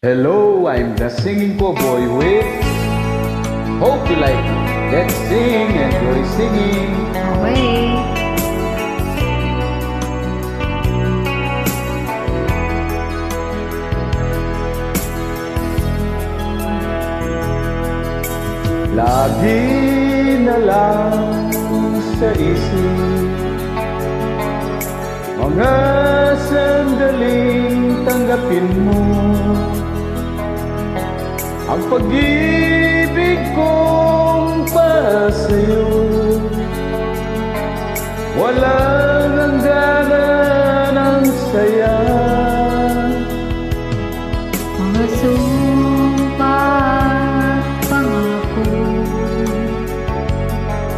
Hello, I'm the singing po boy with. Hope you like it. Let's sing, enjoy singing. Okay. Lagi na lang sa isip mga sandaling tanggapin mo ang pag-ibig kong para sa'yo. Walang hangganan ang saya. Mga sumpa at pangako,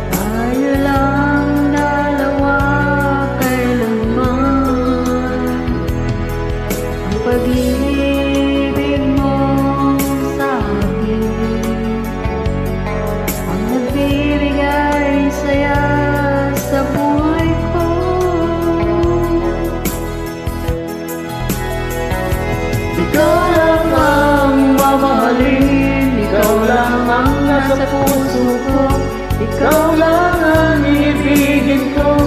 tayo lang dalawa kailanman. Ang pag-ibig mo sa akin ang nagbibigay saya sa buhay ko. Ikaw lang ang mamahalin, ikaw lang ang nasa puso ko, ikaw lang ang iibigin ko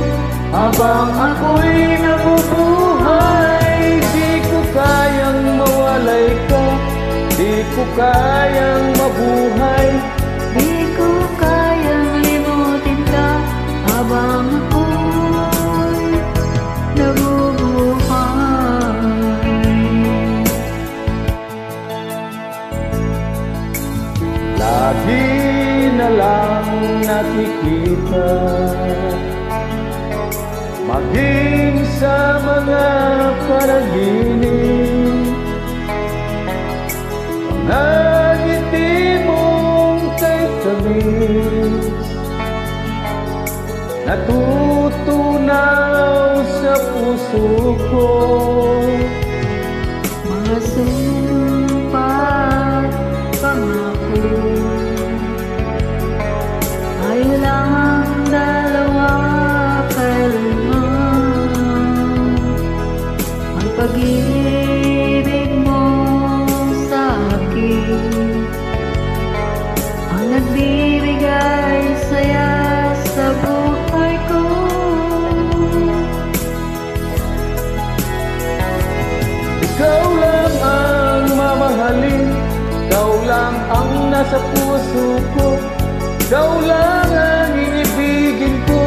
habang ako'y nabubuhay. Di ko kayang mawalay ka, di ko kayang mabuhay. Di ko kayang limutin ka habang ako'y nabubuhay. Lagi na lang nakikita, maging sa mga panaginip, mga ngiti mong kay tamis, natutunaw sa puso ko. Mga sumpa at pangako, tayo lang ang dalawa kailanman. Ang pag-ibig mo sa akin ang nagbibigay saya sa buhay ko. Ikaw lang ang mamahalin, ikaw lang ang nasa puso ko, ikaw lang ang iibigin ko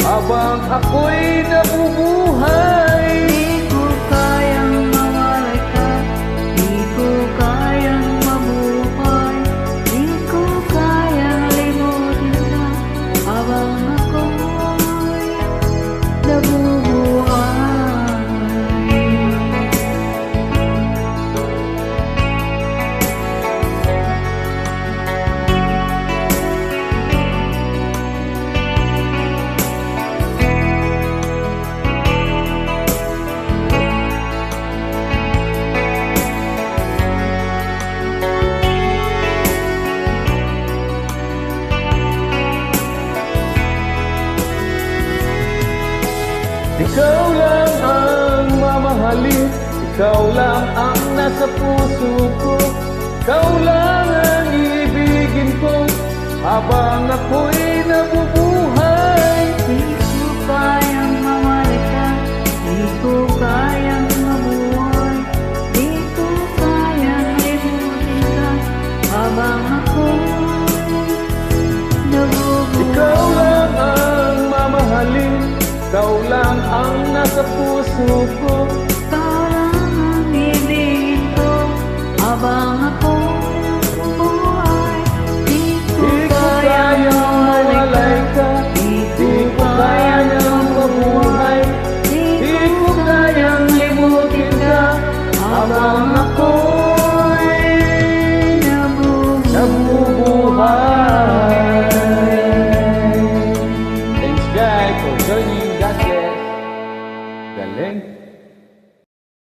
habang ako'y nabubuhay. Di ko kayang mawalay ka, di ko kayang mabuhay, di ko kayang limutin ka habang ako'y nabubuhay. Ikaw lang ang mamahalin, ikaw lang ang nasa puso ko, ikaw lang ang iibigin ko habang ako'y nabubuhay. Di ko kayang mawalay ka, di ko kayang mabuhay, di ko kayang limutin ka habang ako'y nabubuhay. Ikaw lang ang mamahalin, ikaw lang ang nasa puso ko. Ikaw lang ang ibigin ko habang ako'y nabubuhay. Di ko kayang mawalay ka, di ko kayang mabuhay, di ko kayang limutin ka habang ako'y nabubuhay.